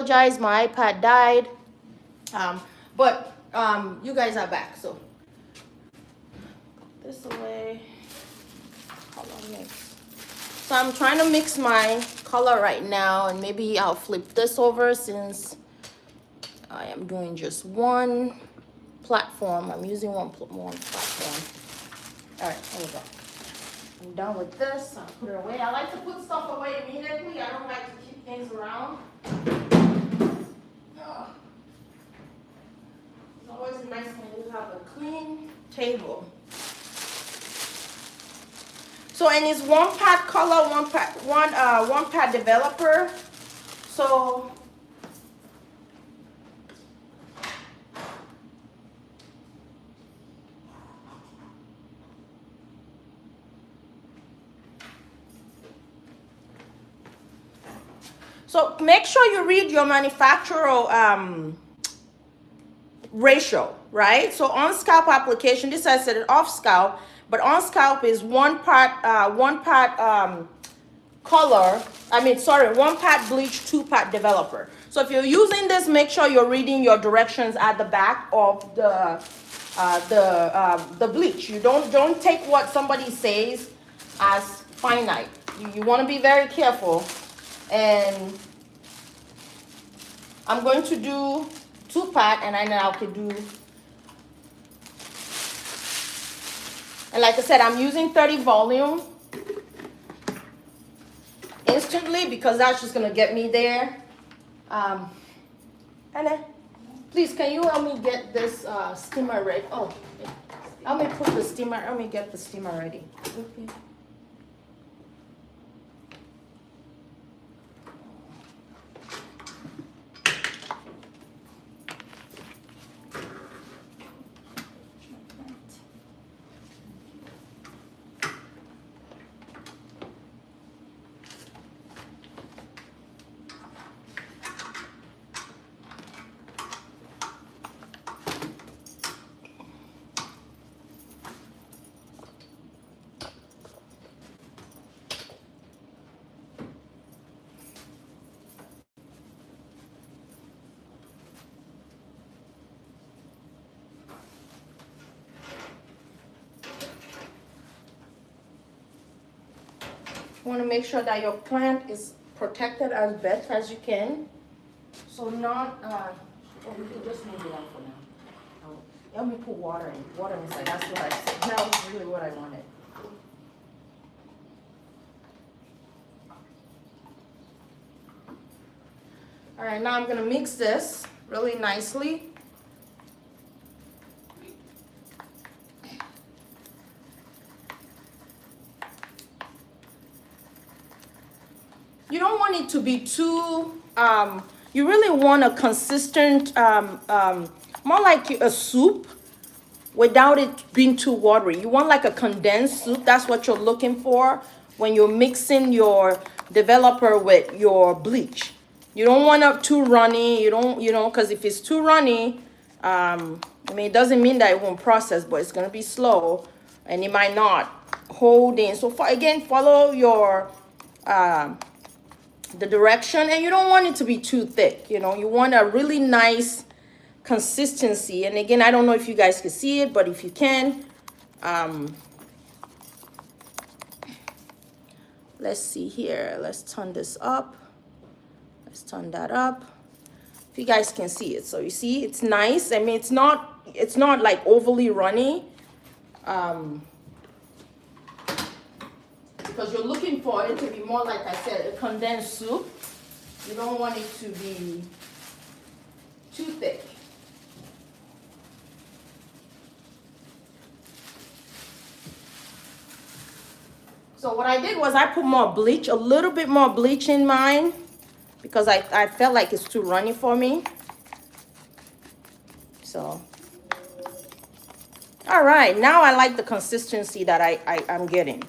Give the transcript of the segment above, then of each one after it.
Apologize, my iPad died. But you guys are back, so put this away. Color mix. So I'm trying to mix my color right now, and maybe I'll flip this over since I am doing just one platform. I'm using one platform. All right, there we go. I'm done with this. I'll put it away. I like to put stuff away immediately. I don't like to keep things around. It's always nice when you have a clean table. So, and it's one pad color, one pad developer. So make sure you read your manufacturer ratio, right? So on scalp application, this I said it off scalp, but on scalp is one part color. One part bleach, two part developer. So if you're using this, make sure you're reading your directions at the back of the bleach. You don't take what somebody says as finite. You want to be very careful. And I'm going to do two part, and then I could do, and like I said, I'm using 30 volume instantly because that's just gonna get me there. And then please, can you help me get this steamer ready? Oh, help me put the steamer, help me get the steamer ready. Okay. You want to make sure that your plant is protected as best as you can. So not, we can just move it out for now. Let me put water inside. That's what I said. That was really what I wanted. All right, now I'm gonna mix this really nicely. You don't want it to be too, you really want a consistent, more like a soup without it being too watery. You want like a condensed soup. That's what you're looking for when you're mixing your developer with your bleach. You don't want it too runny. Because if it's too runny, it doesn't mean that it won't process, but it's going to be slow and it might not hold in. So again, follow your, the direction, and you don't want it to be too thick. You want a really nice consistency. And again, I don't know if you guys can see it, but if you can, let's see here. Let's turn this up. Let's turn that up. If you guys can see it. So you see, it's nice. It's not like overly runny. Because you're looking for it to be more, like I said, a condensed soup. You don't want it to be too thick. So what I did was I put more bleach, a little bit more bleach in mine, because I felt like it's too runny for me. So, all right, now I like the consistency that I'm getting.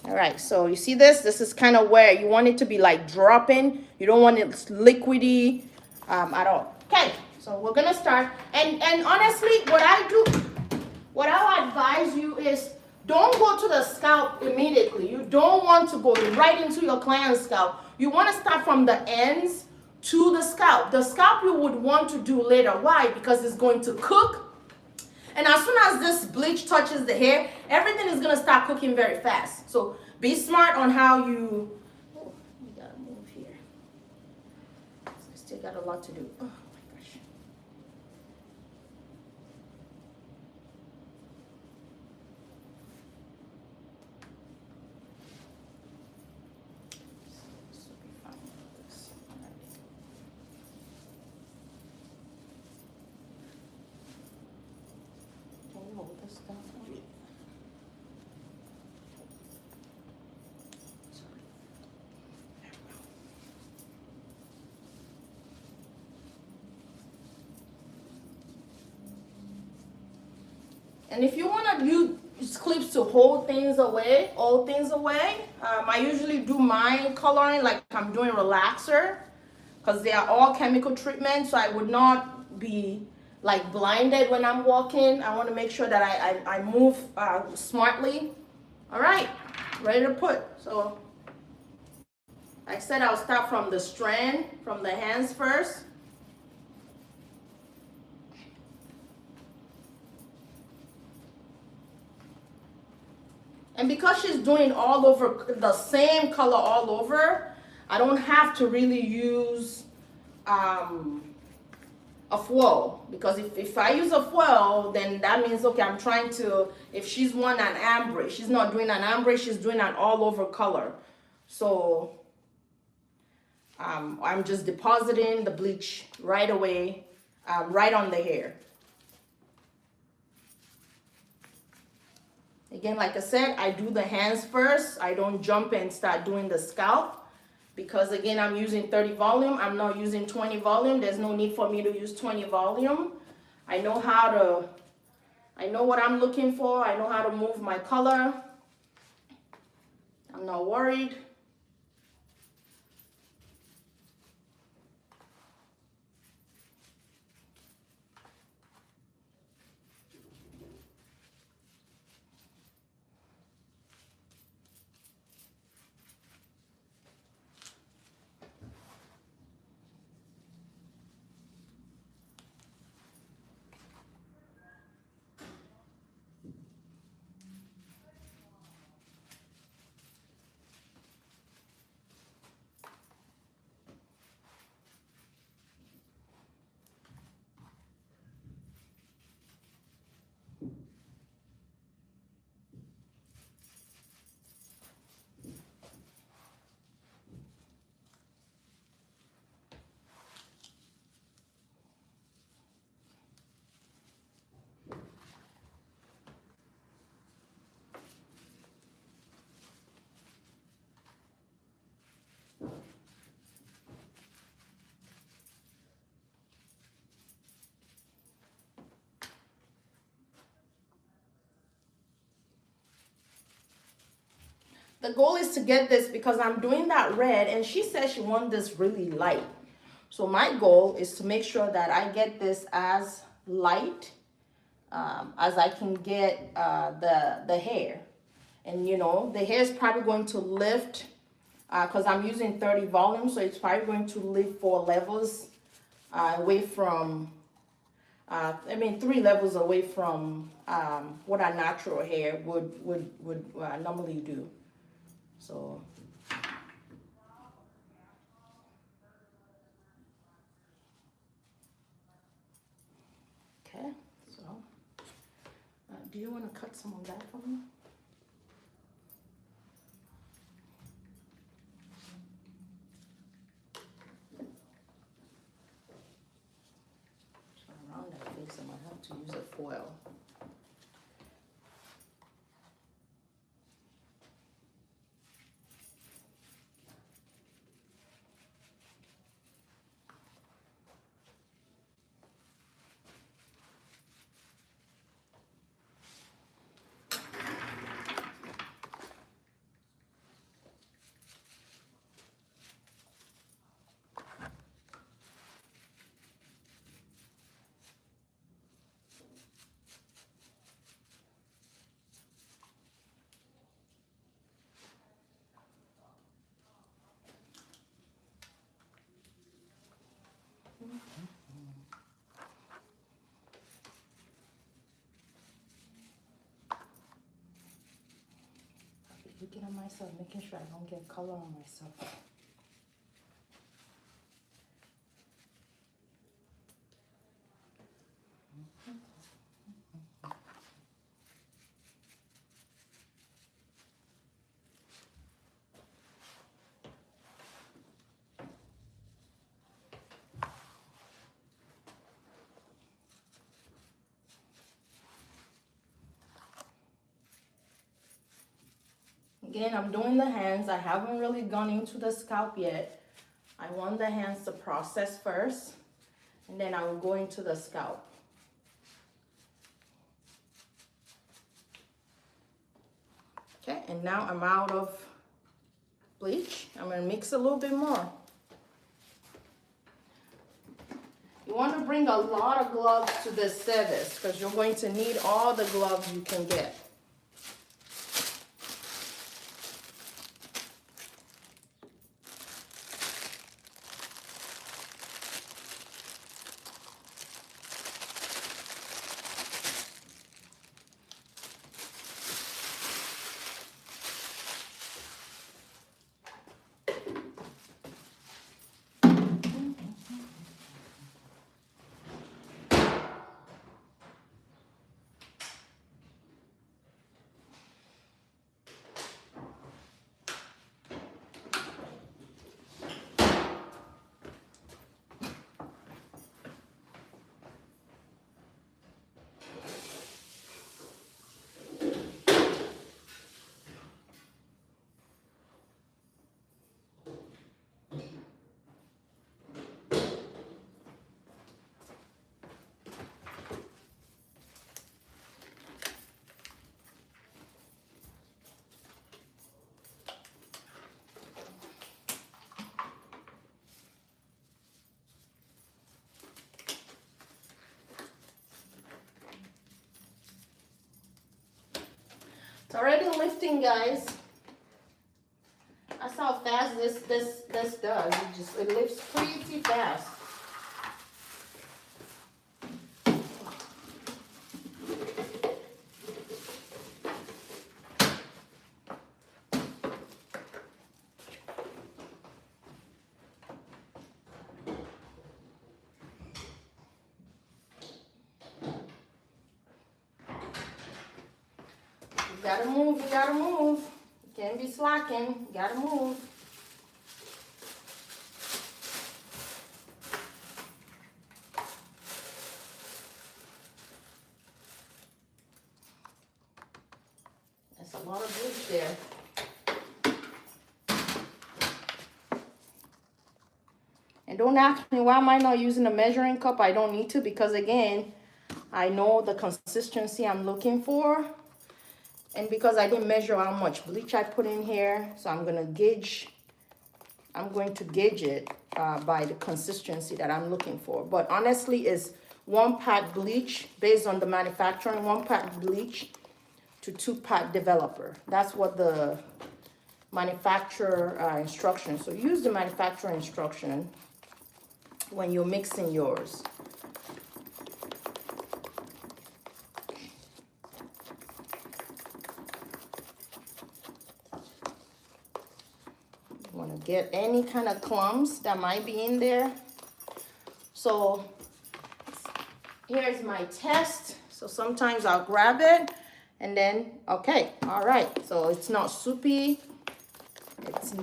All right, so you see this is kind of where you want it to be like dropping. You don't want it liquidy at all. Okay, so we're gonna start, and honestly, what I'll advise you is Don't go to the scalp immediately. You don't want to go right into your client's scalp. You want to start from the ends to the scalp. The scalp you would want to do later. Why? Because it's going to cook. And as soon as this bleach touches the hair, everything is going to start cooking very fast. So be smart on how you... Oh, we got to move here. I still got a lot to do. Oh, my gosh. This will be fine with this. All right. Can you hold this down? And if you want to use clips to hold things away, I usually do my coloring like I'm doing relaxer, because they are all chemical treatments, so I would not be like blinded when I'm walking. I want to make sure that I move smartly. All right, ready to put. So I said I'll start from the strand, from the hands first. And because she's doing all over, the same color all over, I don't have to really use a foil. Because if I use a foil, then that means, okay, I'm trying to, if she's one an ambre, she's not doing an ambre, she's doing an all over color. So I'm just depositing the bleach right away, right on the hair. Again, like I said, I do the hands first. I don't jump and start doing the scalp because, again, I'm using 30 volume. I'm not using 20 volume. There's no need for me to use 20 volume. I know what I'm looking for. I know how to move my color. I'm not worried. The goal is to get this because I'm doing that red and she says she wants this really light. So my goal is to make sure that I get this as light as I can get the hair. And you know, the hair is probably going to lift because I'm using 30 volume, so it's probably going to lift 4 levels away from, 3 levels away from what our natural hair would normally do. So okay, so do you want to cut some of that for me? So around that face, I might have to use a foil. looking at myself, making sure I don't get color on myself. Again, I'm doing the hands. I haven't really gone into the scalp yet. I want the hands to process first, and then I will go into the scalp. Okay, and now I'm out of bleach. I'm gonna mix a little bit more. You want to bring a lot of gloves to this service because you're going to need all the gloves you can get. It's already lifting, guys. That's how fast this does. It lifts pretty fast. You gotta move, you gotta move. You can't be slacking, you gotta move. That's a lot of bleach there. And don't ask me why am I not using a measuring cup. I don't need to because again, I know the consistency I'm looking for. And because I didn't measure how much bleach I put in here, so I'm going to gauge it by the consistency that I'm looking for. But honestly, it's 1 part bleach based on the manufacturing, 1 part bleach to 2 part developer. That's what the manufacturer instruction. So use the manufacturer instruction when you're mixing yours. Want to get any kind of clumps that might be in there. So here's my test. So sometimes I'll grab it and then, okay, all right. So it's not soupy. It's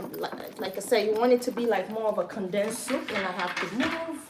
like I said, you want it to be like more of a condensed soup, and I have to move.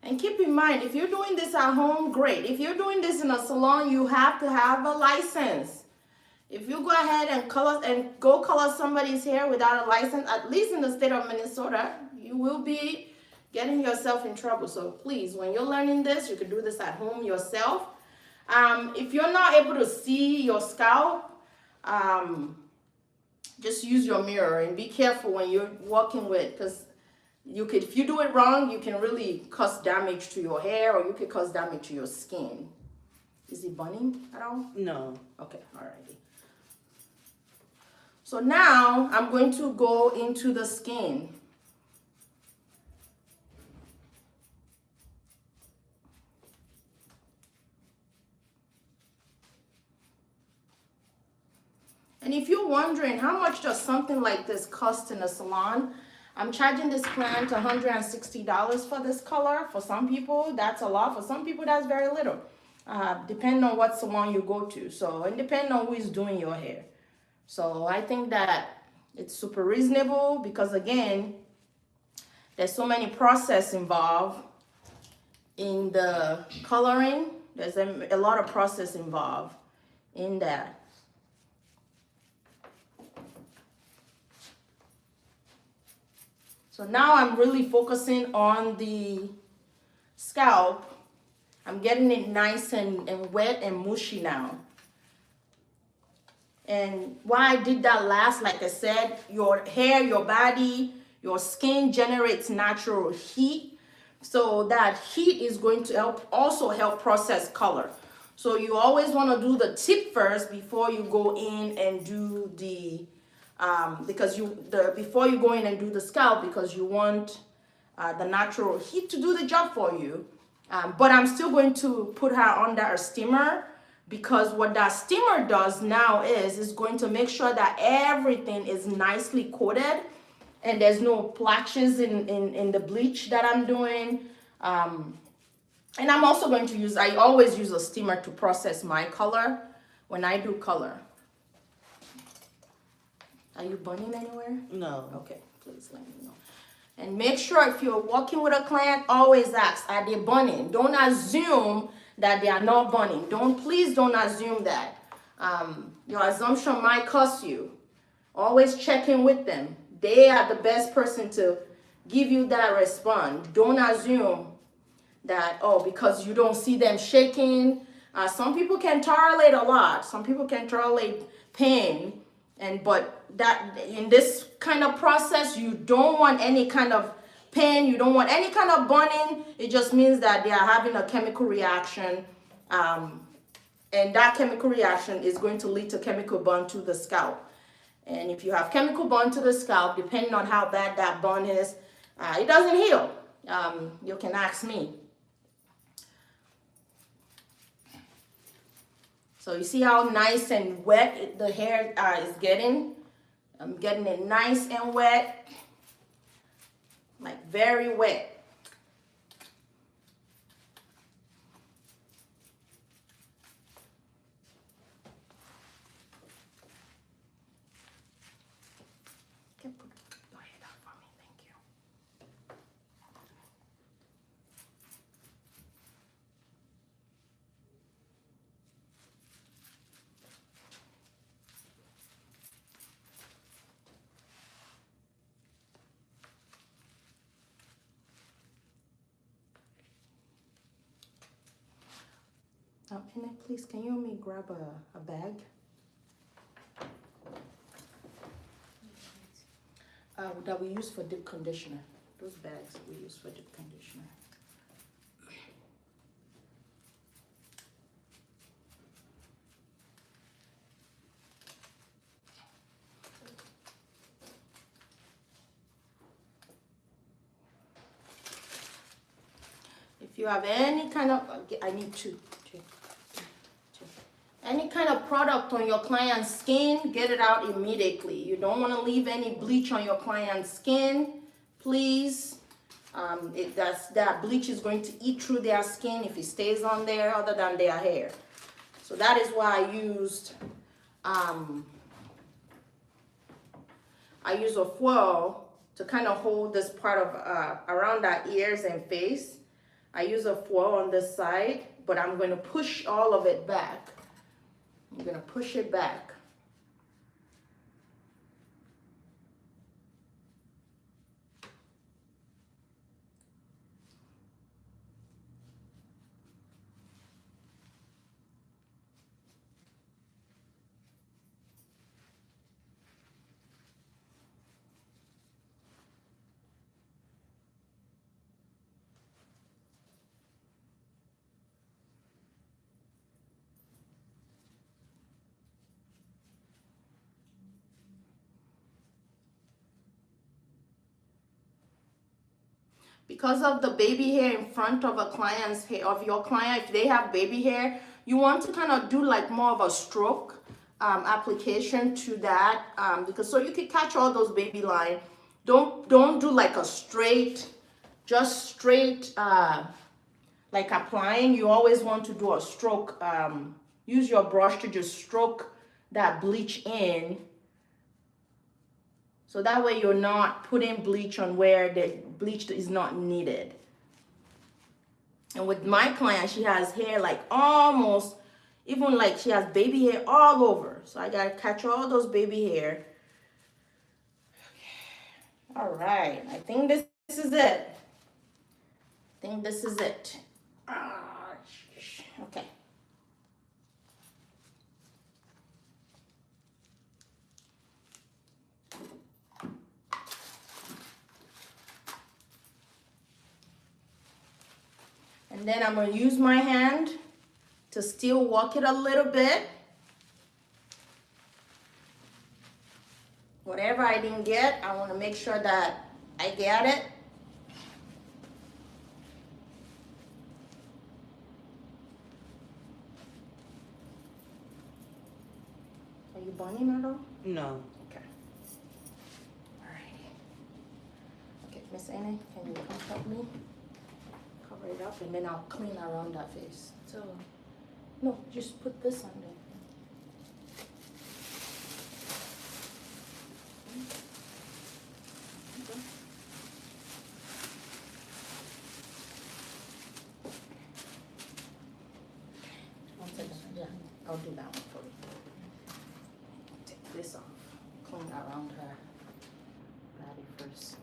And keep in mind, if you're doing this at home, great. If you're doing this in a salon, you have to have a license. If you go ahead and go color somebody's hair without a license, at least in the state of Minnesota, you will be getting yourself in trouble. So please, when you're learning this, you can do this at home yourself. If you're not able to see your scalp, just use your mirror and be careful when you're working with, because if you do it wrong, you can really cause damage to your hair, or you could cause damage to your skin. Is it burning at all? No. Okay, alrighty. So now I'm going to go into the skin. And if you're wondering how much does something like this cost in a salon, I'm charging this client $160 for this color. For some people, that's a lot. For some people, that's very little. Depending on what salon you go to. So, and depending on who is doing your hair. So I think that it's super reasonable because, again, there's so many process involved in the coloring. There's a lot of process involved in that. So now I'm really focusing on the scalp. I'm getting it nice and wet and mushy now. And why I did that last, like I said, your hair, your body, your skin generates natural heat. So that heat is going to also help process color. So you always want to do the tip first before you go in and do the before you go in and do the scalp, because you want the natural heat to do the job for you. But I'm still going to put her under a steamer, because what that steamer does now is going to make sure that everything is nicely coated and there's no plaques in the bleach that I'm doing. And I'm also going to I always use a steamer to process my color when I do color. Are you burning anywhere? No. Okay, please let me know. And make sure if you're working with a client, always ask, are they burning? Don't assume that they are not burning. Please don't assume that. Your assumption might cost you. Always check in with them. They are the best person to give you that response. Don't assume that, because you don't see them shaking. Some people can tolerate a lot. Some people can tolerate pain. But that in this kind of process, you don't want any kind of pain. You don't want any kind of burning. It just means that they are having a chemical reaction. And that chemical reaction is going to lead to chemical burn to the scalp. And if you have chemical burn to the scalp, depending on how bad that burn is, it doesn't heal. You can ask me. So you see how nice and wet the hair is getting? I'm getting it nice and wet, like very wet. Okay, put your head out for me, thank you. Annette, please, can you help me grab a bag? That we use for deep conditioner. Those bags that we use for deep conditioner. If you have any kind of, I need two. Any kind of product on your client's skin, get it out immediately. You don't want to leave any bleach on your client's skin, please. That bleach is going to eat through their skin if it stays on there, other than their hair. So that is why I used a foil to kind of hold this part of around our ears and face. I use a foil on this side, but I'm going to push all of it back. I'm going to push it back. Because of the baby hair in front of a client's hair, of your client, if they have baby hair, you want to kind of do like more of a stroke application to that, because so you can catch all those baby line. Don't do like a straight, just straight like applying. You always want to do a stroke. Use your brush to just stroke that bleach in. So that way you're not putting bleach on where the bleach is not needed. And with my client, she has hair like almost, even like she has baby hair all over. So I gotta catch all those baby hair. All right, I think this is it. I think this is it. Okay. And then I'm going to use my hand to still walk it a little bit. Whatever I didn't get, I want to make sure that I get it. Are you burning at all? No. Okay. All right. Okay, Miss Annie, can you come help me? Cover it up and then I'll clean around that face. So, no, just put this on there. One second, yeah, I'll do that one for you. Take this off, clean around her body first.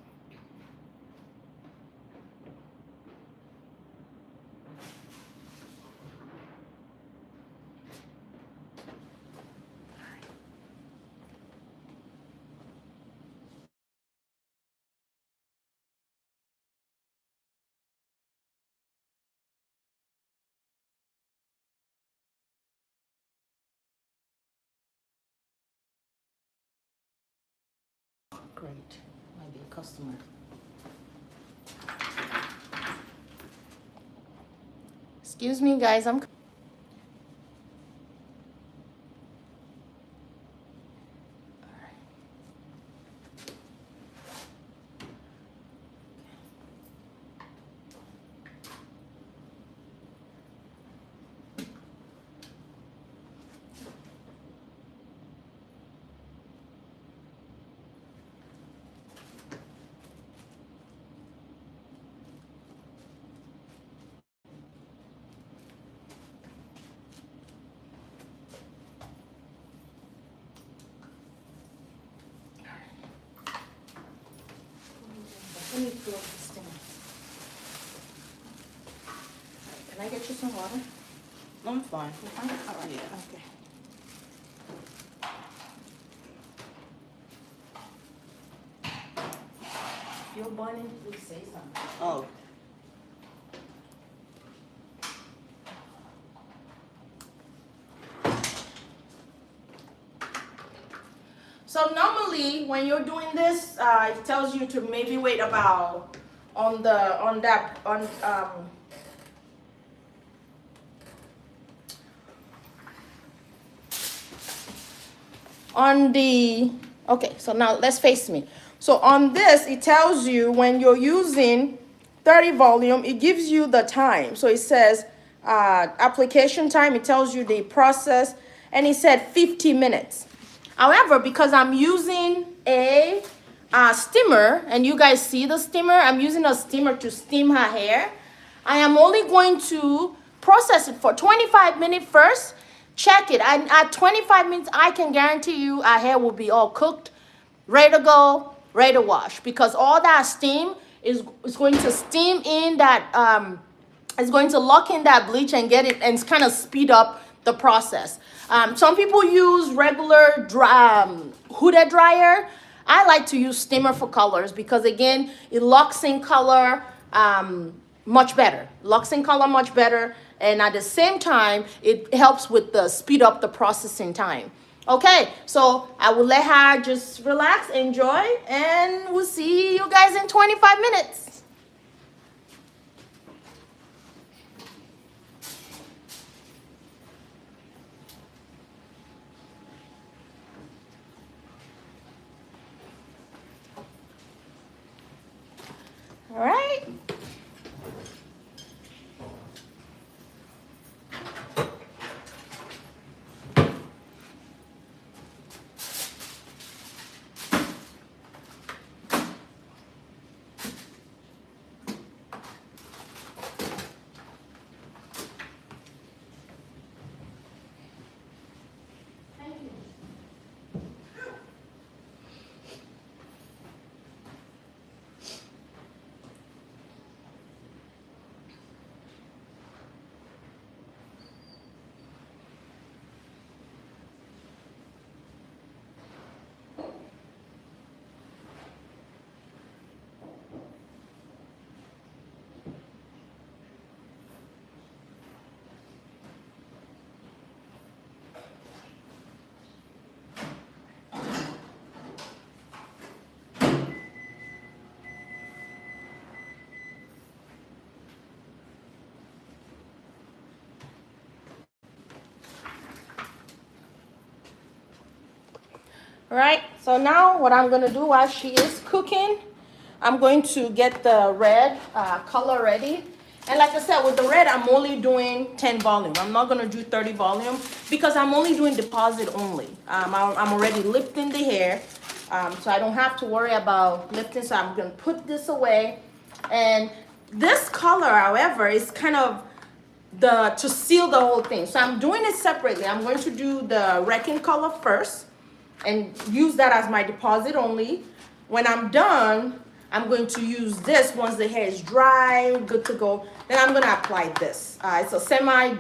Great, might be a customer. Excuse me, guys, I'm. Let me fill this thing. Can I get you some water? I'm fine. You fine? All right. Yeah. Okay. If you're burning, please say something. Oh. So normally when you're doing this, it tells you to maybe wait about on the okay, so now let's face me. So on this, it tells you when you're using 30 volume, it gives you the time. So it says application time, it tells you the process, and it said 50 minutes. However, because I'm using a steamer, and you guys see the steamer, I'm using a steamer to steam her hair. I am only going to process it for 25 minutes first. Check it. And at 25 minutes, I can guarantee you our hair will be all cooked, ready to go, ready to wash. Because all that steam is going to steam in that, it's going to lock in that bleach and get it and kind of speed up the process. Some people use regular hooded dryer. I like to use steamer for colors because again, it locks in color much better. Locks in color much better, and at the same time, it helps with the speed up the processing time. Okay, so I will let her just relax, enjoy, and we'll see you guys in 25 minutes. All right. All right, so now what I'm gonna do while she is cooking, I'm going to get the red color ready. And like I said, with the red, I'm only doing 10 volume. I'm not gonna do 30 volume because I'm only doing deposit only. I'm already lifting the hair, so I don't have to worry about lifting. So I'm gonna put this away. And this color, however, is kind of to seal the whole thing. So I'm doing it separately. I'm going to do the Redken color first and use that as my deposit only. When I'm done, I'm going to use this once the hair is dry, good to go. Then I'm gonna apply this. It's a semi-permanent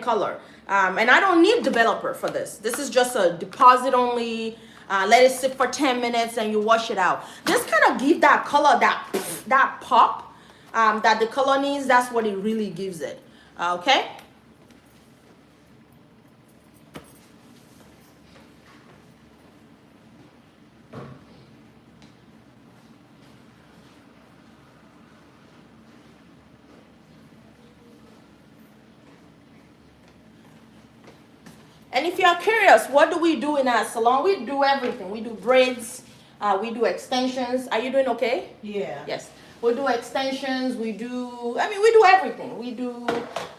color. And I don't need developer for this. This is just a deposit only. Let it sit for 10 minutes and you wash it out. This kind of gives that color, that pop that the color needs. That's what it really gives it. Okay? And if you're curious, what do we do in our salon? We do everything. We do braids, we do extensions. Are you doing okay? Yeah. Yes. We do extensions, we do everything. We do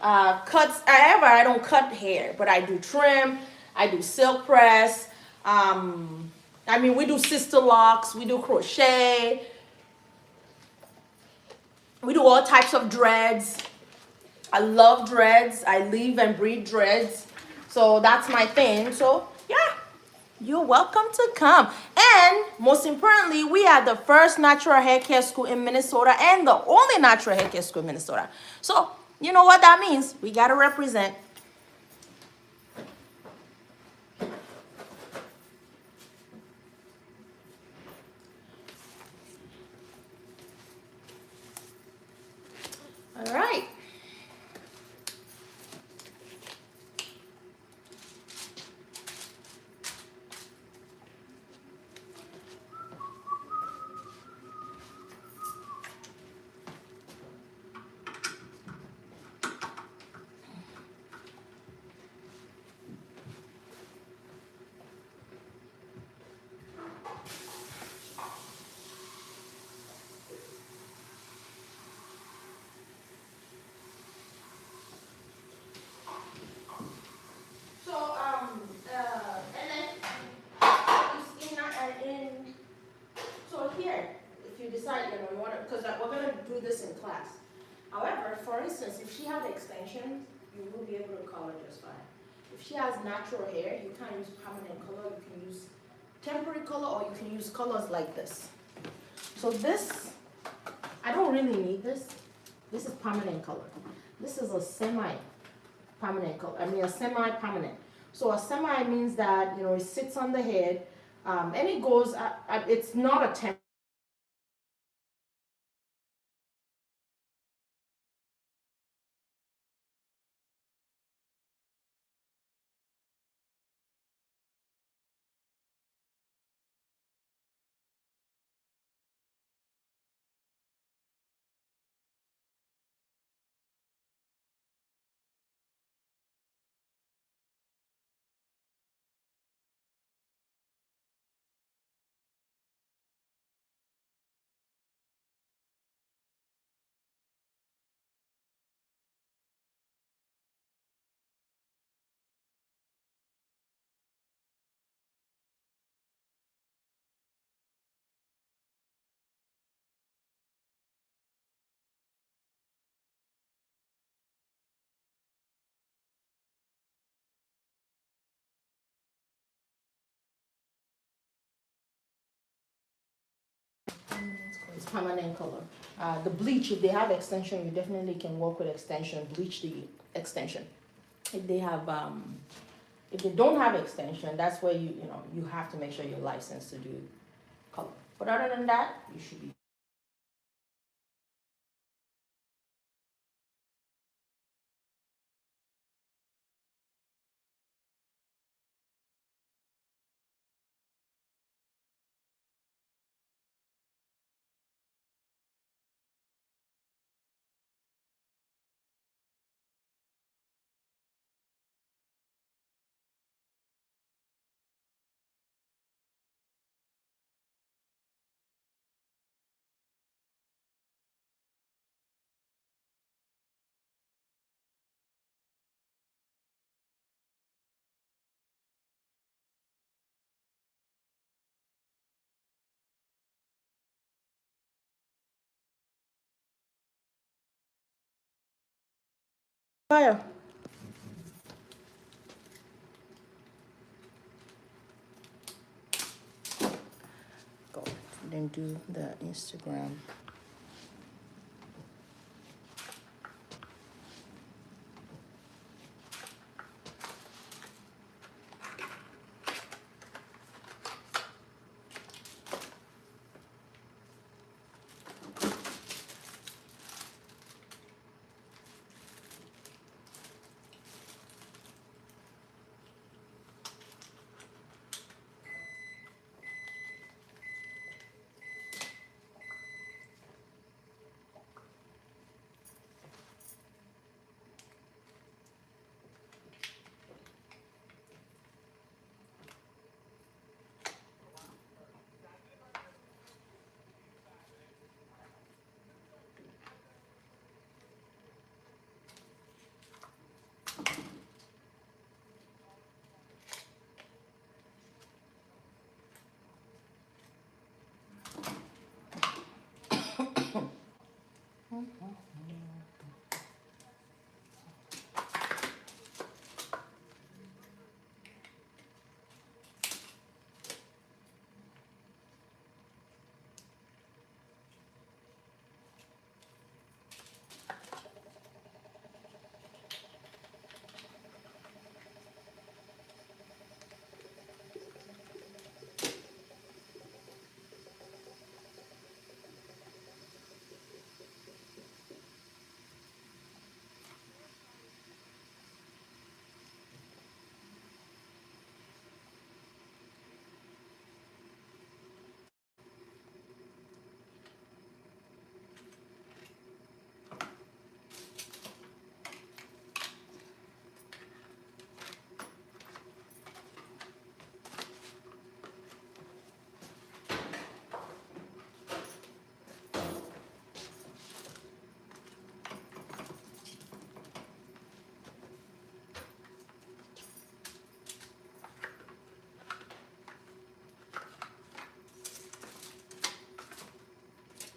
cuts. However, I don't cut hair, but I do trim, I do silk press. We do sister locks, we do crochet. We do all types of dreads. I love dreads. I live and breathe dreads. So that's my thing. So yeah, you're welcome to come. And most importantly, we are the first natural hair care school in Minnesota and the only natural hair care school in Minnesota. So you know what that means. We got to represent. All right. do this in class. However, for instance, if she has extensions, you will be able to color just fine. If she has natural hair, you can't use permanent color, you can use temporary color, or you can use colors like this. So this, I don't really need this. This is permanent color. This is a semi-permanent color, a semi-permanent. So a semi means that, it sits on the head, and it goes, it's not a temporary. It's permanent color. The bleach, if they have extension, you definitely can work with extension, bleach the extension. If they have, if they don't have extension, that's where you have to make sure you're licensed to do color. But other than that, you should be. Fire. Go. Then do the Instagram.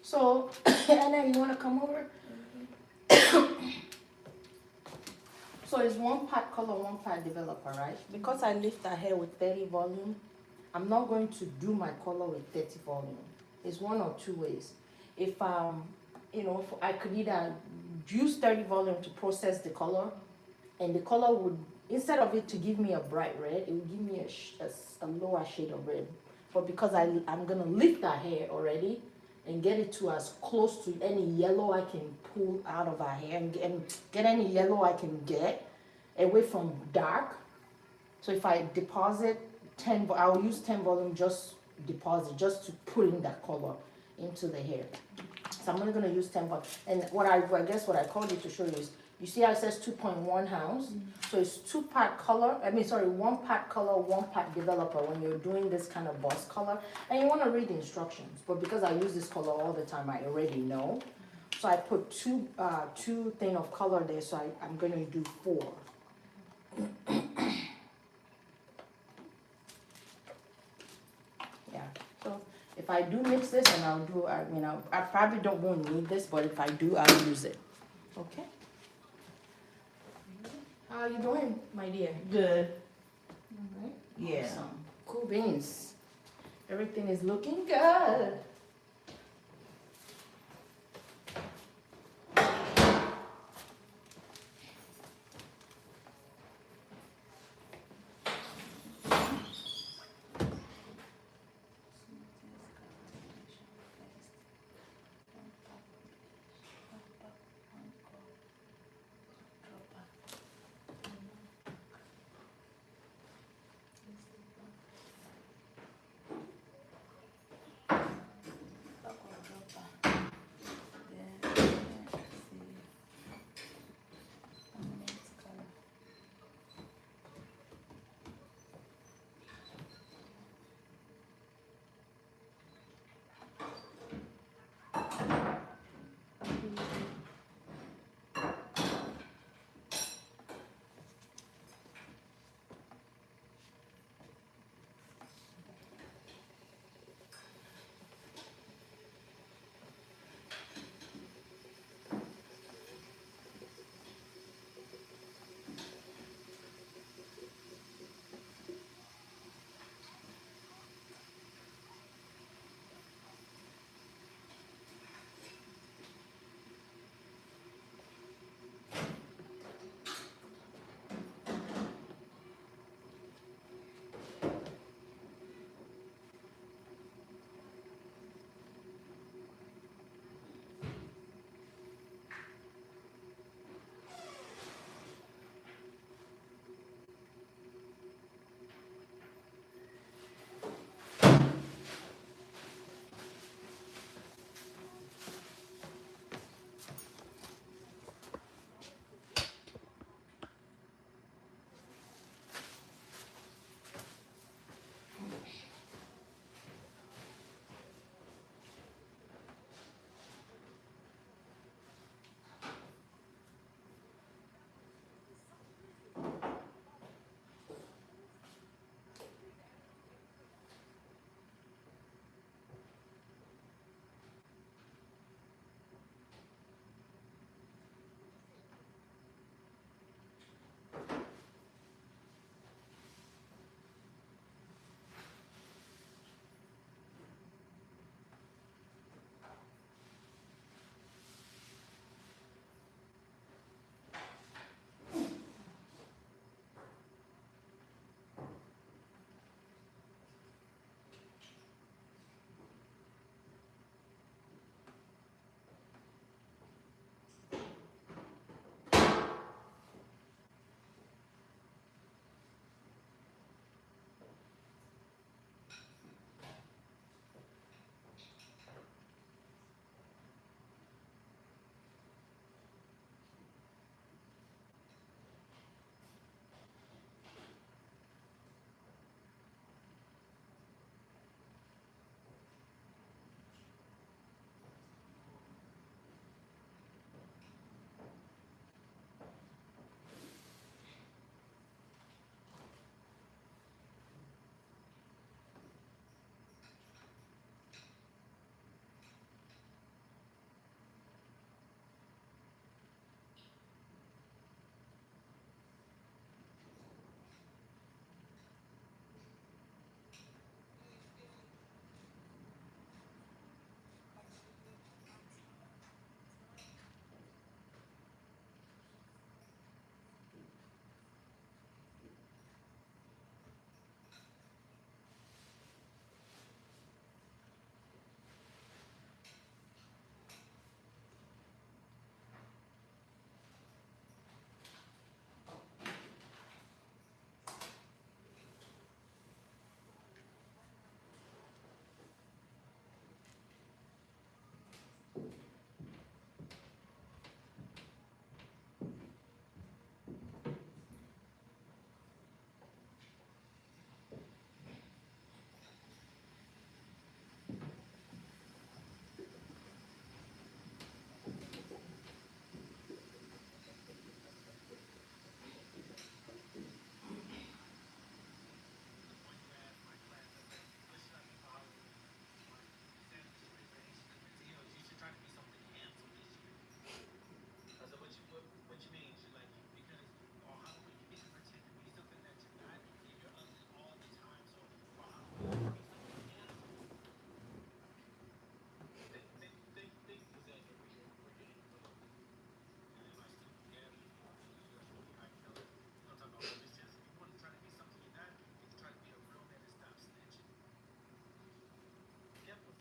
So Anna, you want to come over? So it's one part color, one part developer, right? Because I lift her hair with 30 volume, I'm not going to do my color with 30 volume. It's one or two ways. If you know, I could either use 30 volume to process the color, and the color would, instead of it to give me a bright red, it would give me a lower shade of red. But because I'm gonna lift her hair already and get it to as close to any yellow I can pull out of her hair and get any yellow I can get away from dark. So if I deposit 10, I'll use 10 volume, just deposit, just to put in that color into the hair. So I'm only gonna use 10 volume. And I guess what I called you to show you is, you see how it says 2.1 ounce? So it's one part color, one part developer when you're doing this kind of boss color. And you wanna read the instructions, but because I use this color all the time, I already know. So I put two thing of color there, so I'm gonna do 4. Yeah, so if I do mix this, and I probably won't need this, but if I do, I'll use it. Okay? How are you doing, my dear? Good. All right. Yeah. Awesome. Cool beans. Everything is looking good.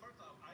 Absolutely not.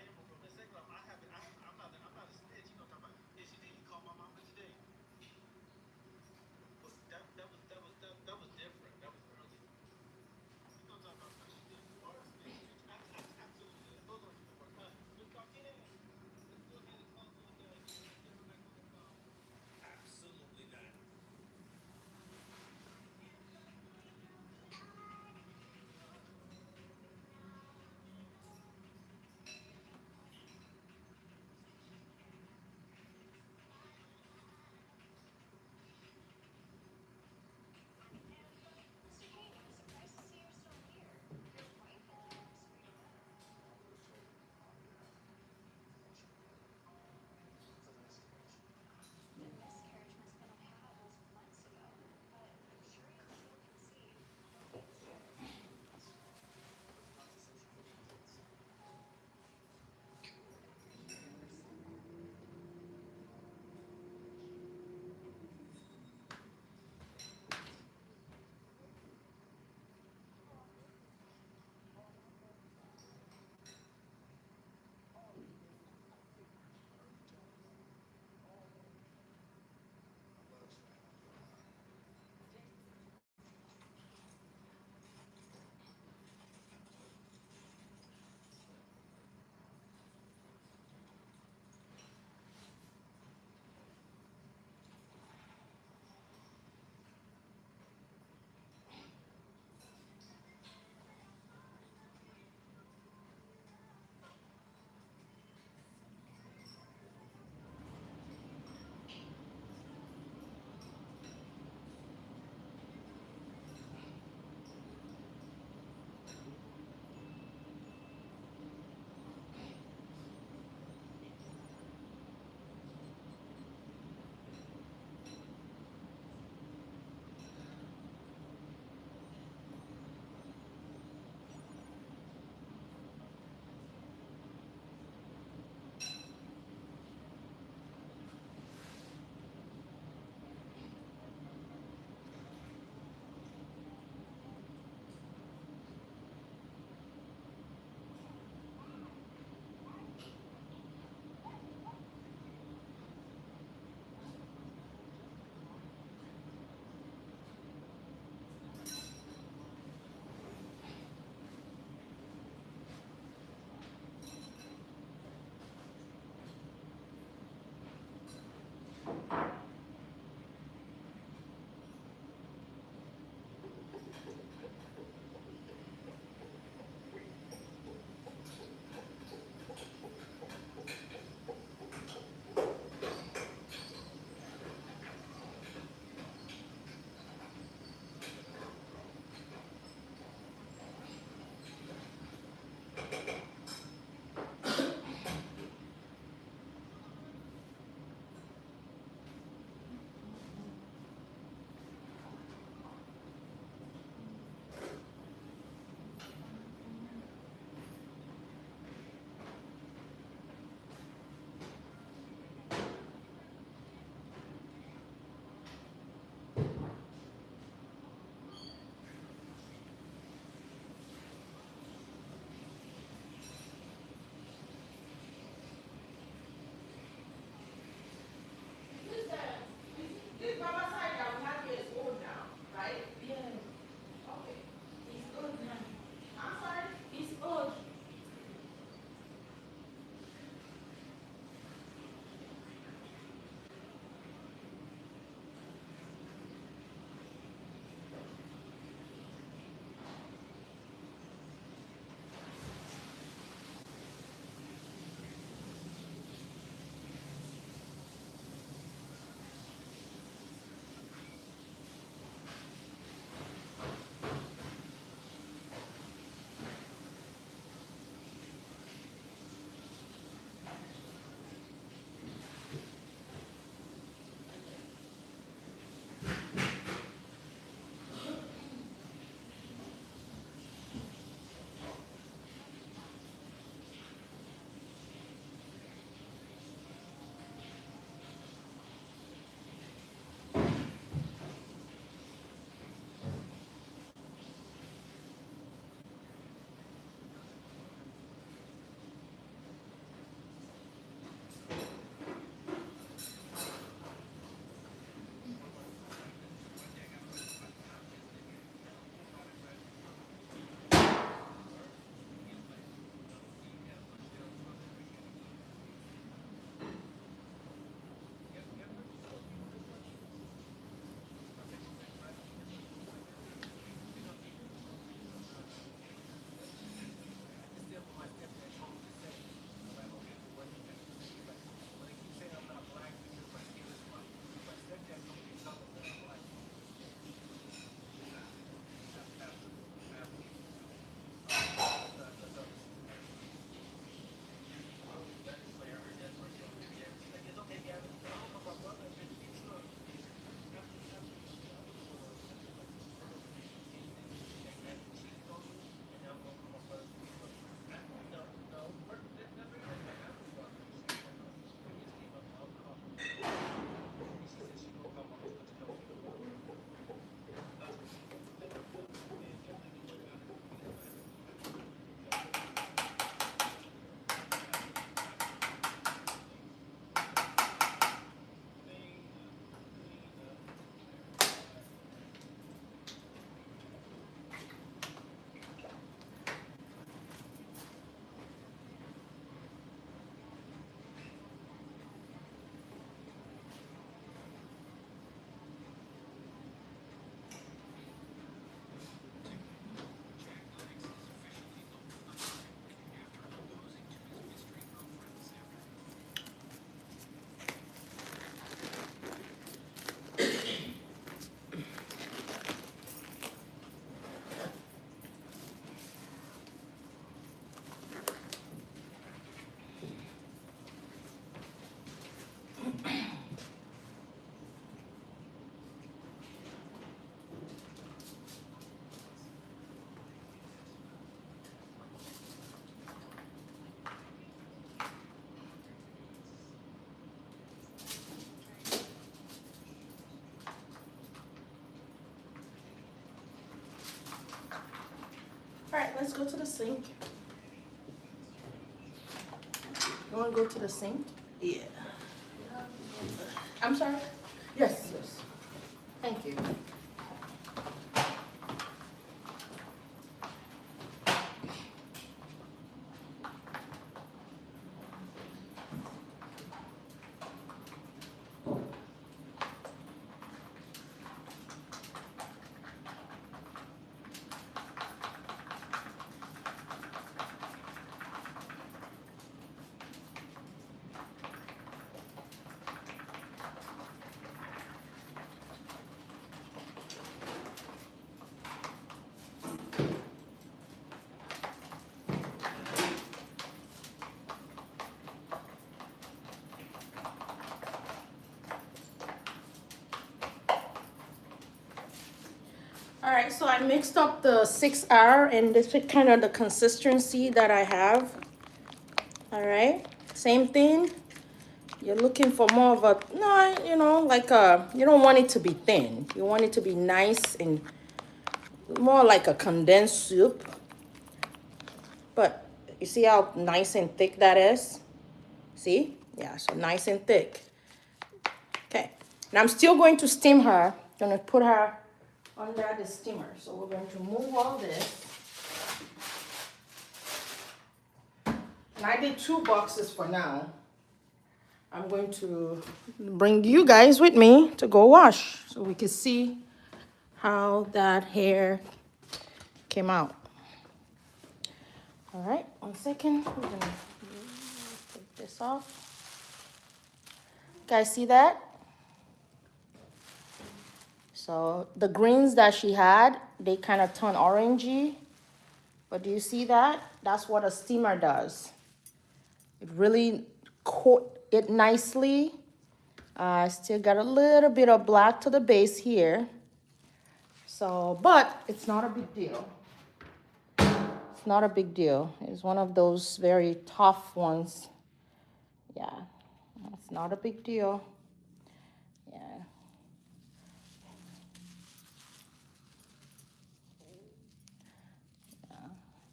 let's go to the sink. You want to go to the sink? Yeah. I'm sorry? Yes, yes. Thank you. All right, so I mixed up the 6R, and this is kind of the consistency that I have. All right, same thing. You're looking for more of a, no, you know, like a, you don't want it to be thin. You want it to be nice and more like a condensed soup. But you see how nice and thick that is? See? Yeah, so nice and thick. Okay, and I'm still going to steam her. I'm gonna put her under the steamer. So we're going to move all this. And I did 2 boxes for now. I'm going to bring you guys with me to go wash so we can see how that hair came out. All right, 1 second. We're gonna take this off. Guys, see that? So the greens that she had, they kind of turn orangey. But do you see that? That's what a steamer does. It really coat it nicely. Still got a little bit of black to the base here. So, but it's not a big deal. It's not a big deal. It's one of those very tough ones. Yeah, it's not a big deal. Yeah.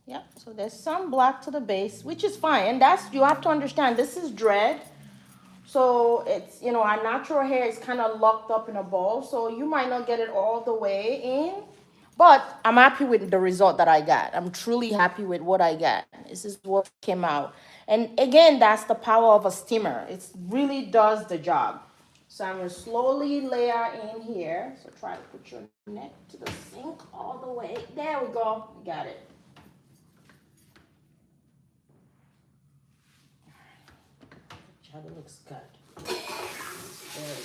Yeah, so there's some black to the base, which is fine. And that's, you have to understand, this is dread. So it's, you know, our natural hair is kind of locked up in a ball. So you might not get it all the way in. But I'm happy with the result that I got. I'm truly happy with what I got. This is what came out. And again, that's the power of a steamer. It really does the job. So I'm going to slowly layer in here. So try to put your neck to the sink all the way. There we go. You got it. It looks good. Very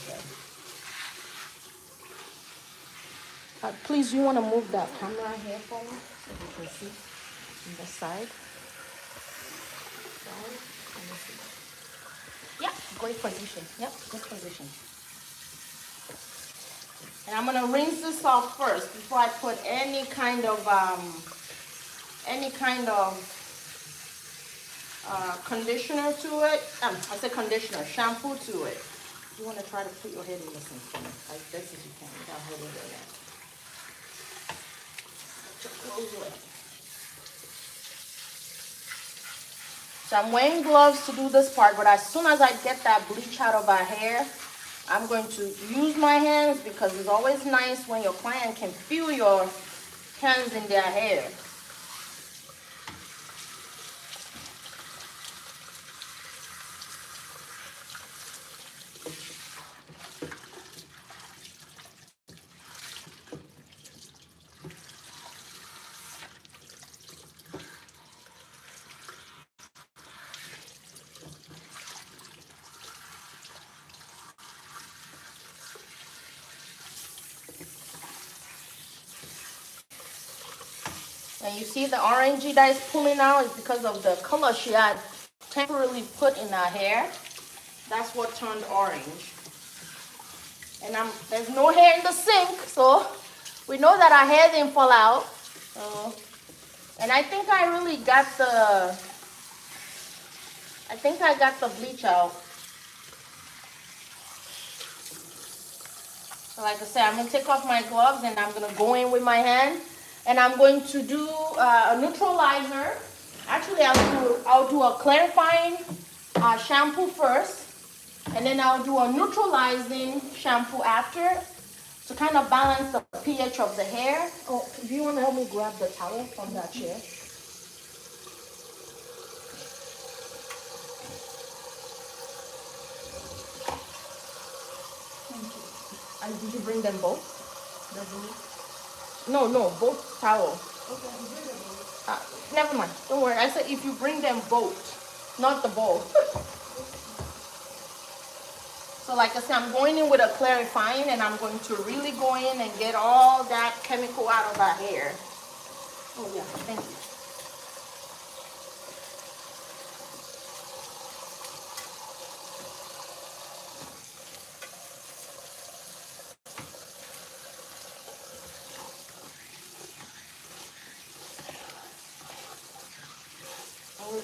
good. Please, you want to move that camera here for me so you can see on the side. Yeah, great position. Yep, good position. And I'm gonna rinse this off first before I put any kind of conditioner to it. I said conditioner, shampoo to it. You want to try to put your head in the sink for me, like best as you can without holding your neck. So I'm wearing gloves to do this part, but as soon as I get that bleach out of our hair, I'm going to use my hands because it's always nice when your client can feel your hands in their hair. And you see the orangey that is pulling out is because of the color she had temporarily put in her hair. That's what turned orange. And there's no hair in the sink, so we know that our hair didn't fall out. And I think I really got the bleach out. So like I said, I'm gonna take off my gloves and I'm gonna go in with my hand. And I'm going to do a neutralizer. Actually, I'll do a clarifying shampoo first, and then I'll do a neutralizing shampoo after to kind of balance the pH of the hair. Oh, do you want to help me grab the towel from that chair? Did you bring them both? No, both towels. Never mind. Don't worry. I said if you bring them both, not the bowl. So like I said, I'm going in with a clarifying, and I'm going to really go in and get all that chemical out of our hair. Oh yeah, thank you.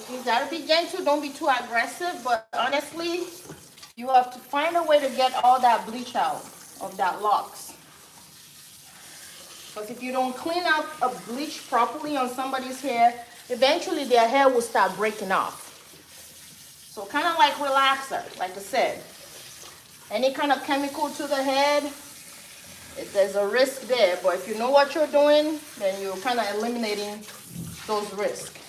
You gotta be gentle, don't be too aggressive, but honestly, you have to find a way to get all that bleach out of that locks. Because if you don't clean up a bleach properly on somebody's hair, eventually their hair will start breaking off. So kind of like relaxer, like I said. Any kind of chemical to the head, there's a risk there. But if you know what you're doing, then you're kind of eliminating those risks.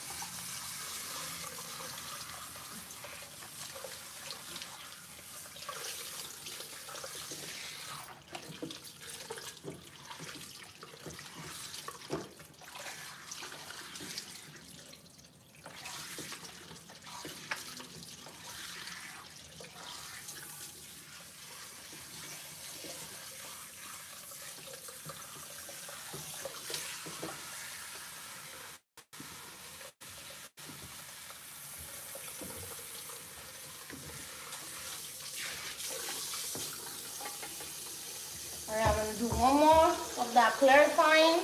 All right, I'm gonna do one more of that clarifying.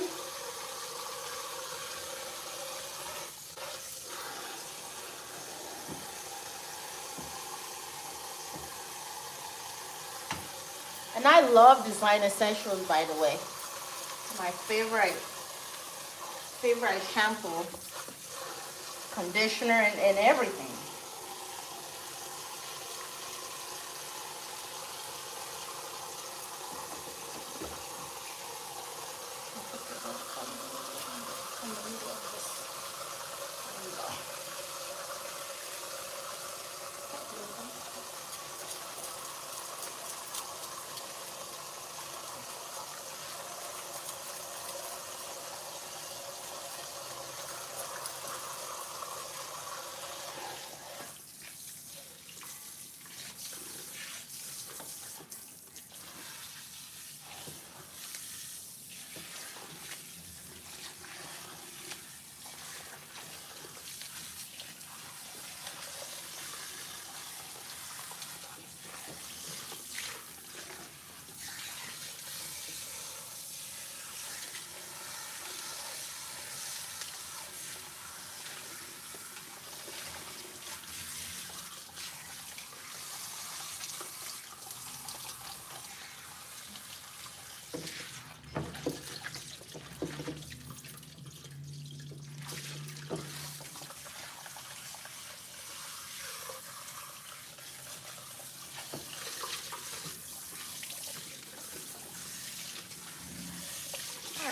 And I love Design Essentials, by the way. My favorite shampoo, conditioner, and everything.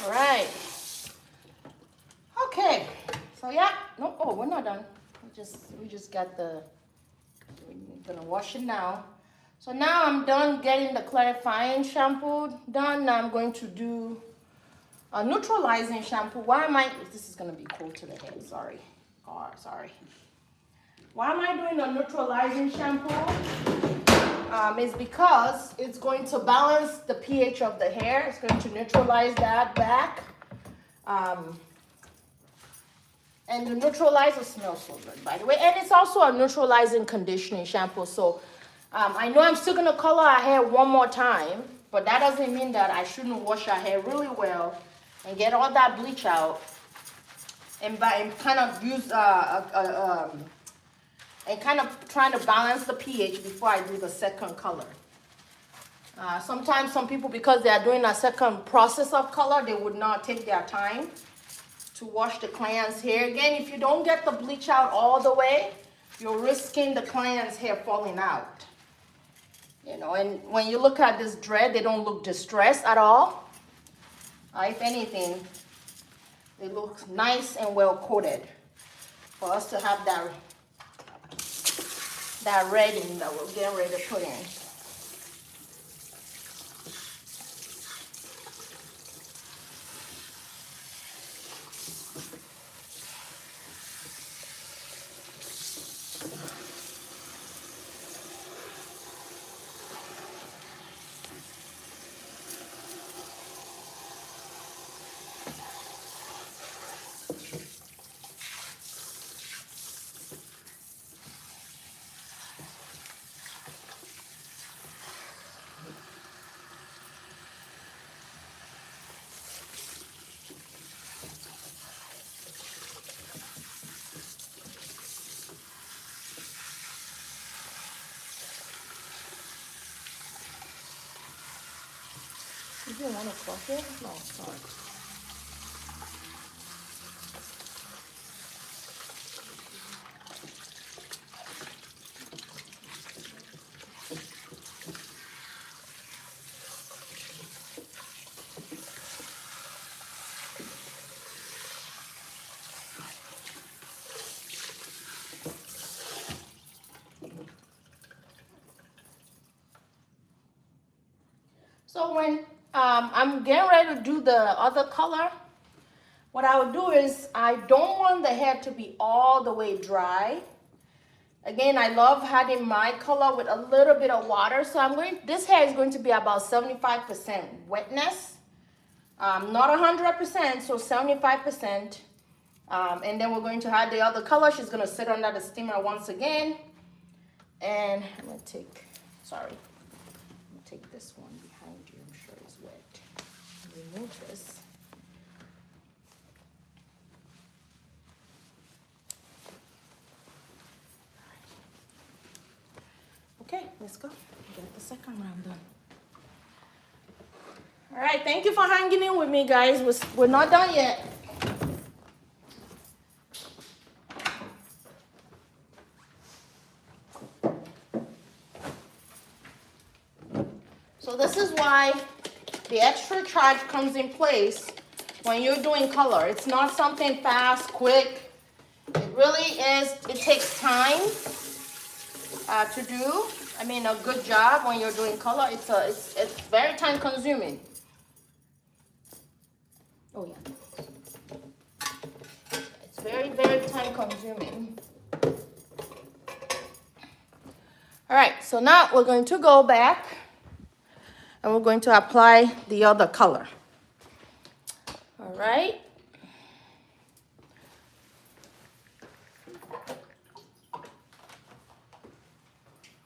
All right. Okay. So yeah. No. Oh, we're not done. We just got the. We're gonna wash it now. So now I'm done getting the clarifying shampoo done. Now I'm going to do a neutralizing shampoo. Why am I? This is gonna be cool to the head. Sorry. Oh, sorry. Why am I doing a neutralizing shampoo? Is because it's going to balance the pH of the hair. It's going to neutralize that back. And the neutralizer smells so good, by the way. And it's also a neutralizing conditioning shampoo. So I know I'm still going to color our hair one more time, but that doesn't mean that I shouldn't wash our hair really well and get all that bleach out and kind of use and kind of trying to balance the pH before I do the second color. Sometimes some people, because they are doing a second process of color, they would not take their time to wash the client's hair. Again, if you don't get the bleach out all the way, you're risking the client's hair falling out. You know, and when you look at this dread, they don't look distressed at all. If anything, they look nice and well coated for us to have that red in that we're getting ready to put in. You didn't want to crush it? No, sorry. So when I'm getting ready to do the other color, what I would do is I don't want the hair to be all the way dry. Again, I love having my color with a little bit of water. So this hair is going to be about 75% wetness. Not 100%, so 75%. And then we're going to add the other color. She's going to sit under the steamer once again. And I'm going to take this one behind you. I'm sure it's wet. Remove this. Okay, let's go. Get the second round done. All right, thank you for hanging in with me, guys. We're not done yet. So this is why the extra charge comes in place when you're doing color. It's not something fast, quick. It really is, it takes time to do. I mean, a good job when you're doing color. It's very time consuming. Oh yeah. It's very, very time consuming. All right, so now we're going to go back and we're going to apply the other color. All right.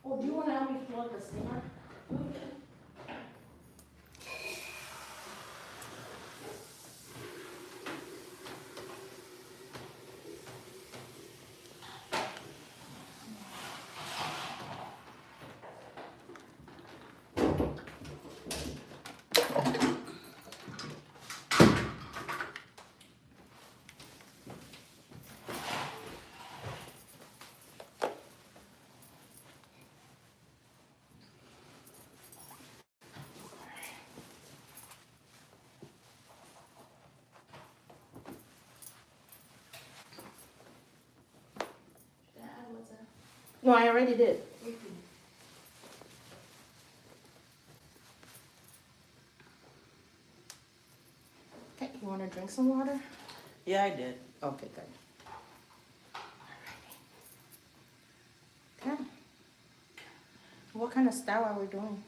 Oh, do you want to help me plug the steamer? No, I already did. Okay, you want to drink some water? Yeah, I did. Okay, good. Okay. What kind of style are we doing?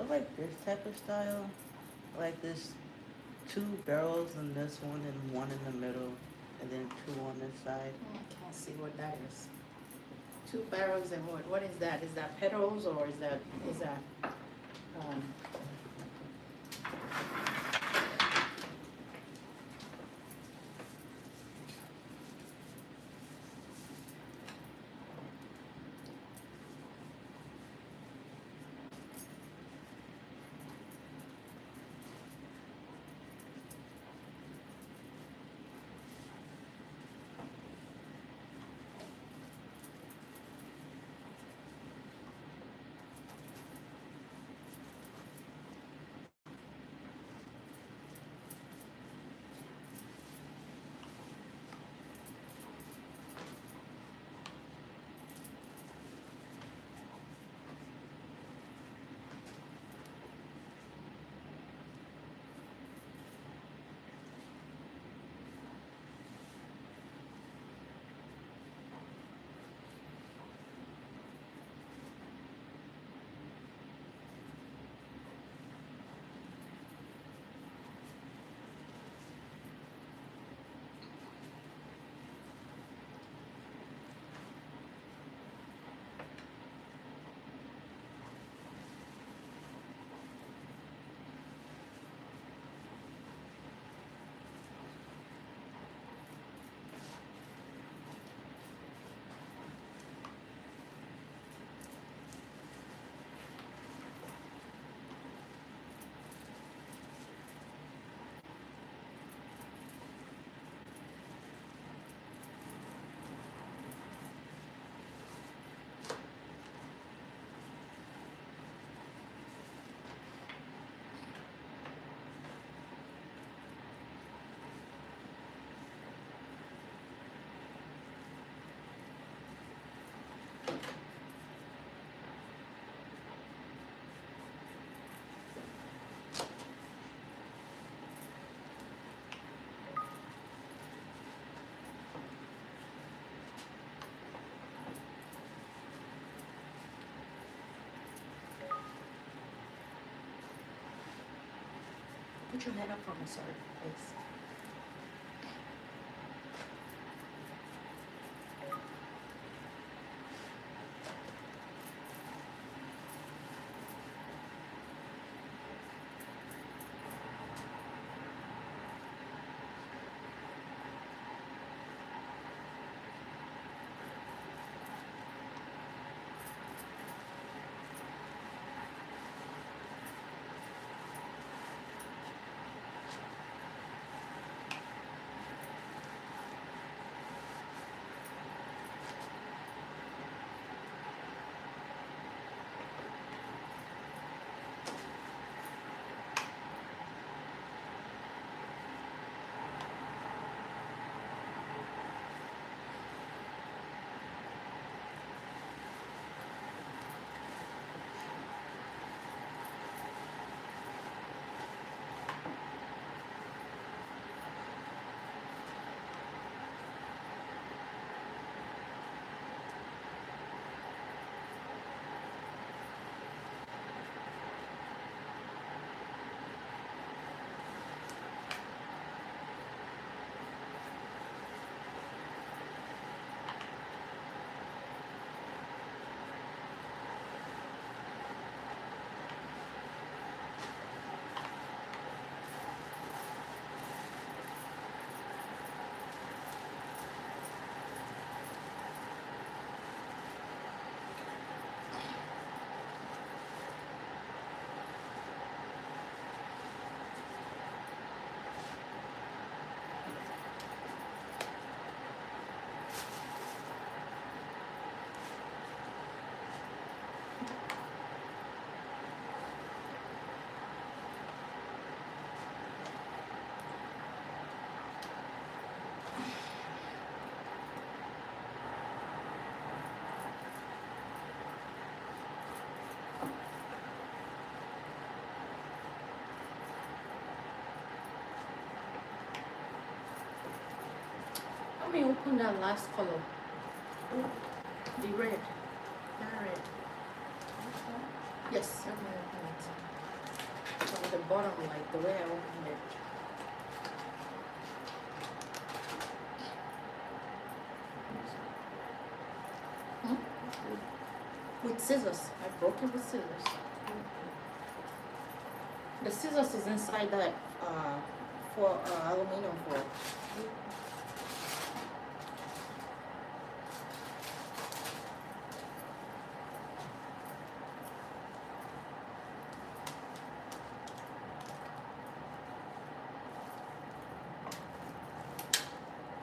like this type of style. Like this two barrels and this one and one in the middle and then two on this side. I can't see what that is. Two barrels and what? What is that? Is that petals or is that um, put your head up for me, sorry, please. Let me open that last color. The red. That red. Yes, let me open it. at the bottom like the way I opened it. With scissors. I broke it with scissors. The scissors is inside that for aluminum foil.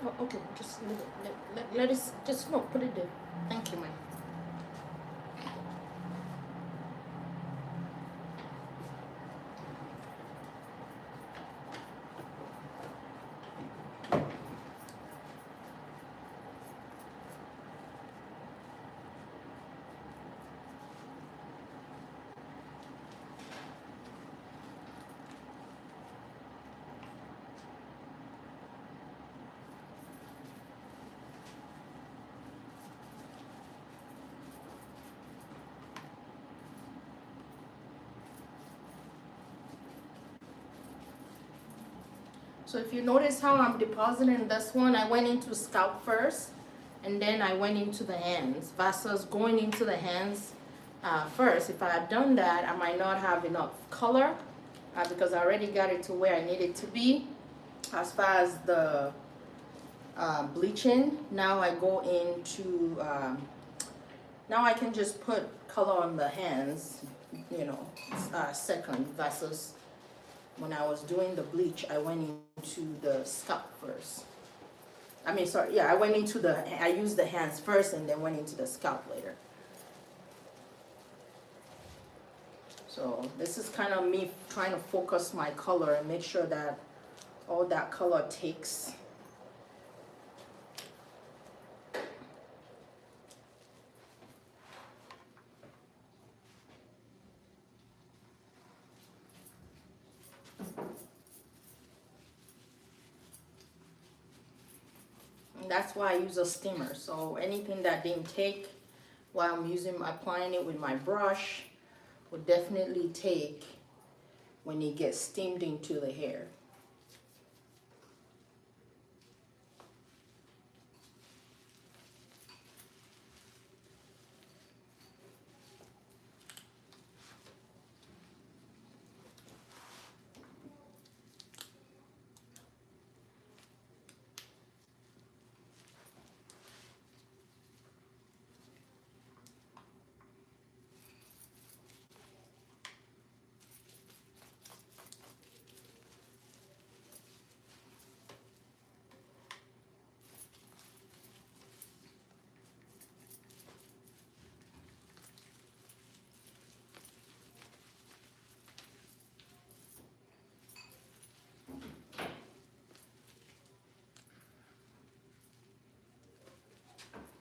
Oh, okay, just leave it. Let it, just no, put it there. Thank you, man. So if you notice how I'm depositing this one, I went into scalp first, and then I went into the hands versus going into the hands first. If I had done that, I might not have enough color because I already got it to where I need it to be. As far as the bleaching, now I go into, now I can just put color on the hands, you know, second versus when I was doing the bleach, I went into the scalp first. I mean, sorry, yeah, I used the hands first and then went into the scalp later. So this is kind of me trying to focus my color and make sure that all that color takes. And that's why I use a steamer. So anything that didn't take while I'm applying it with my brush would definitely take when it gets steamed into the hair.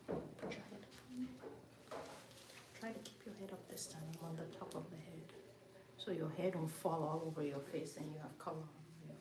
Put your head up. Try to keep your head up this time on the top of the head. So your hair don't fall all over your face and you have color on your face.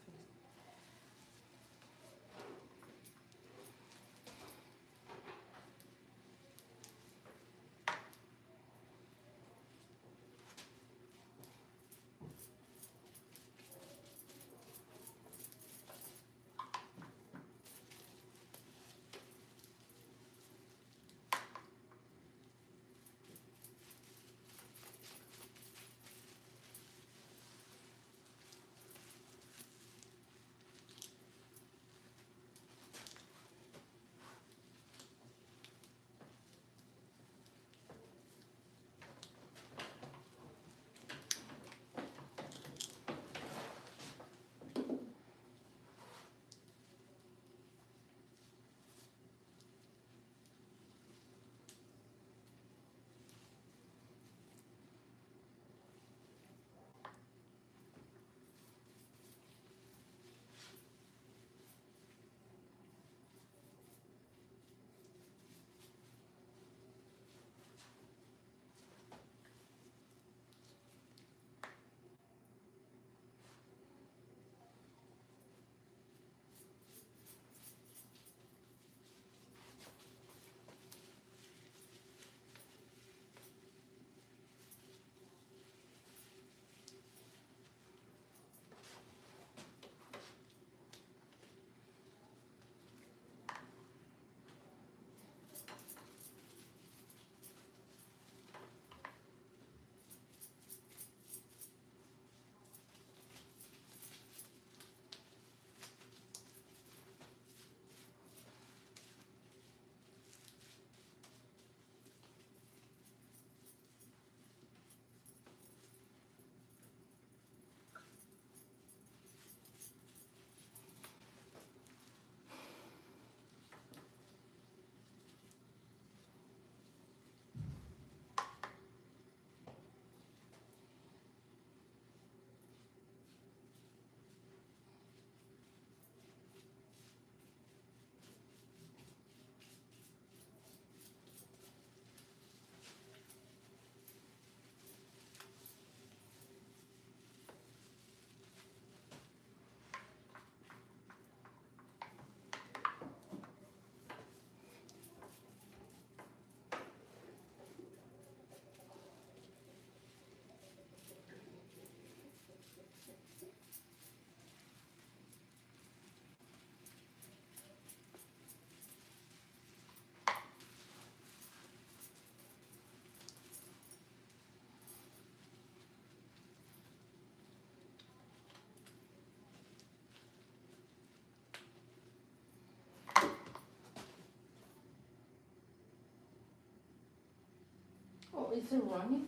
Oh, is it running?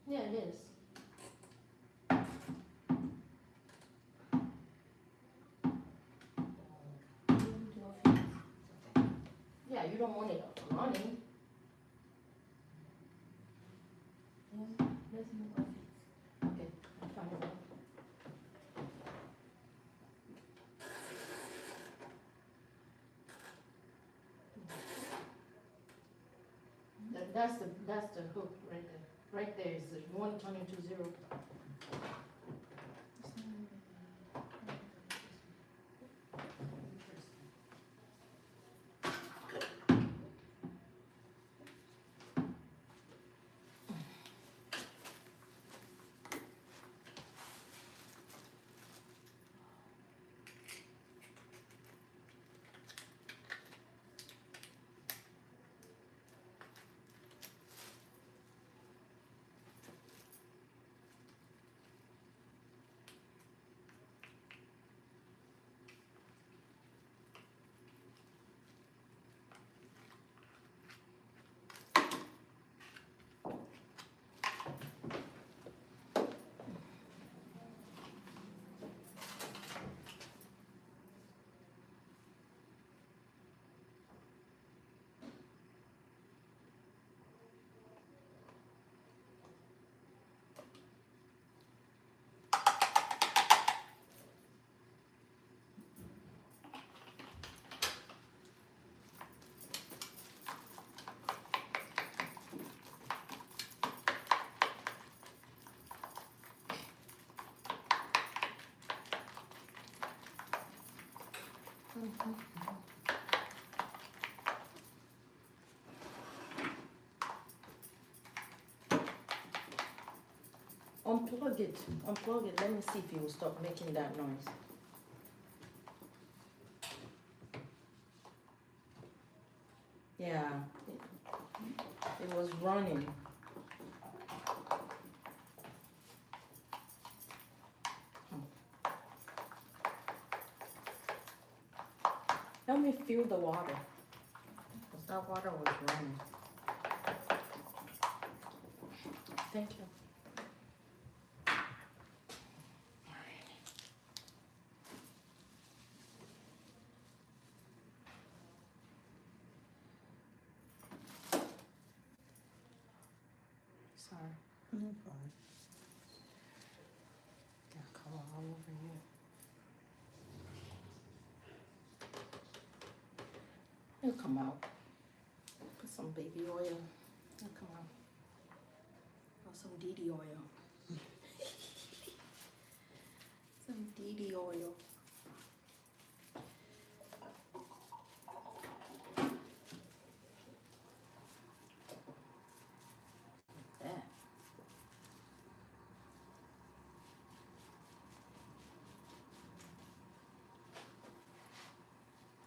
Yeah, it is. Yeah, you don't want it running. Yeah, let's move on. Okay, I'm fine with that. That's the hook right there. Right there is the one turning to zero. Unplug it. Unplug it. Let me see if it will stop making that noise. Yeah, it was running. Let me feel the water. Because that water was running. Thank you. Sorry. No problem. Yeah, color all over here. It'll come out. Put some baby oil. It'll come out. Or some DD oil. Some DD oil. That.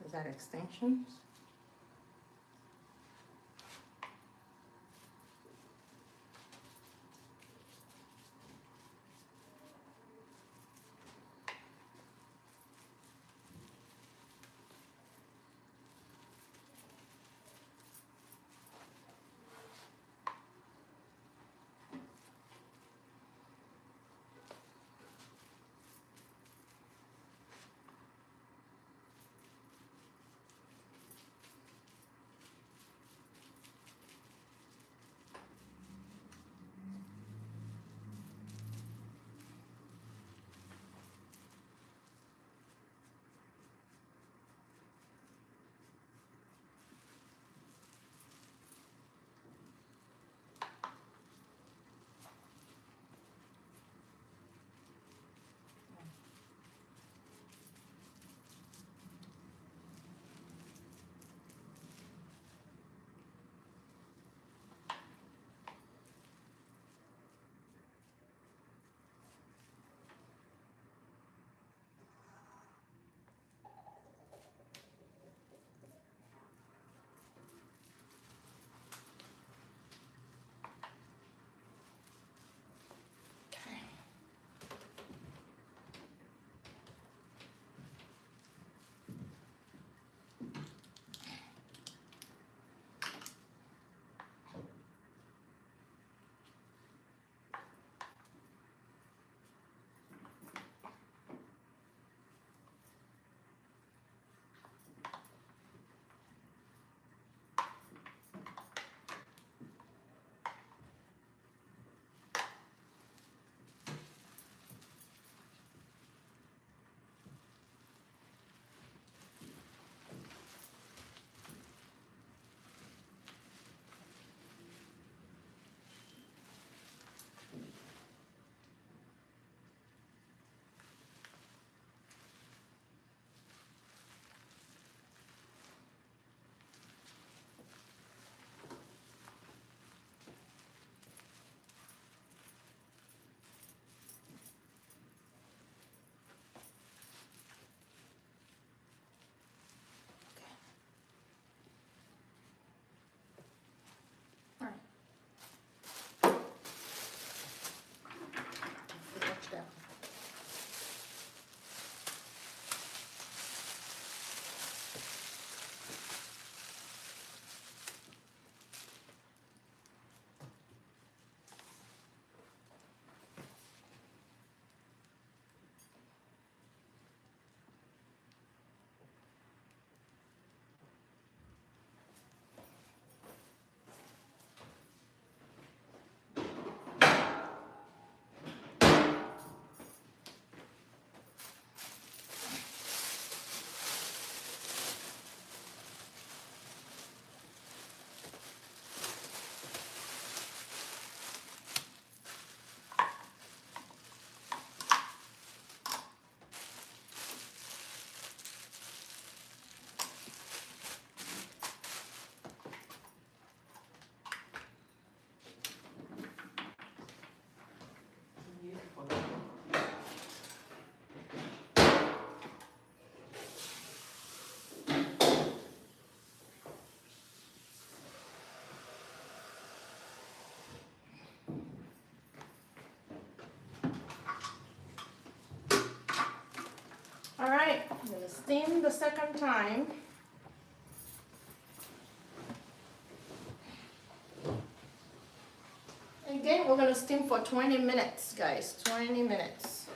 Is that extensions? I'm gonna steam the second time. Again, we're gonna steam for 20 minutes, guys, 20 minutes.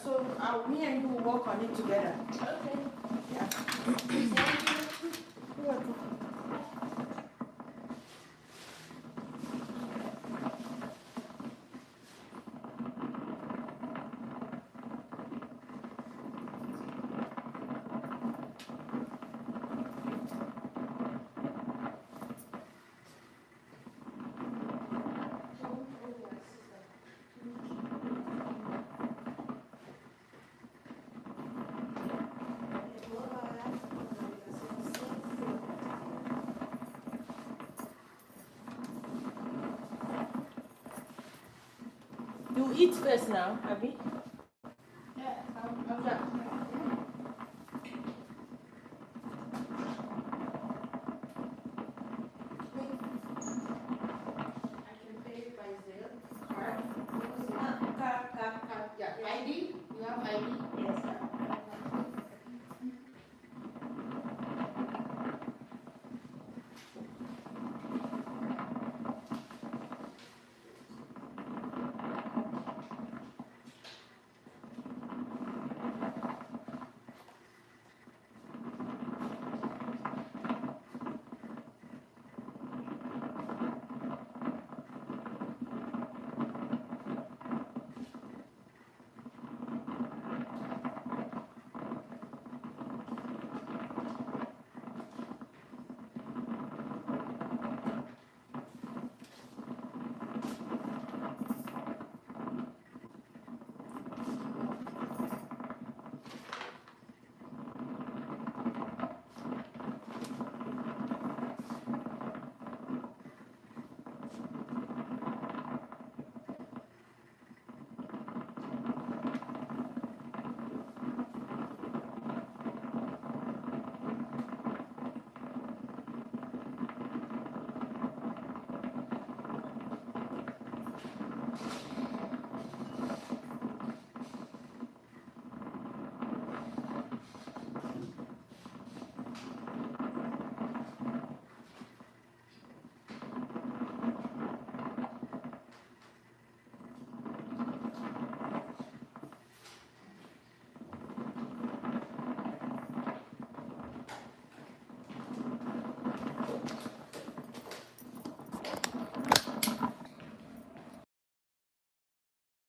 so me and you will work on it together. Okay. Yeah. Thank you. You're welcome. You eat first now, Abby. Yeah, Yeah. I can pay by Zelle. Card. Card. Yeah. ID? You have ID?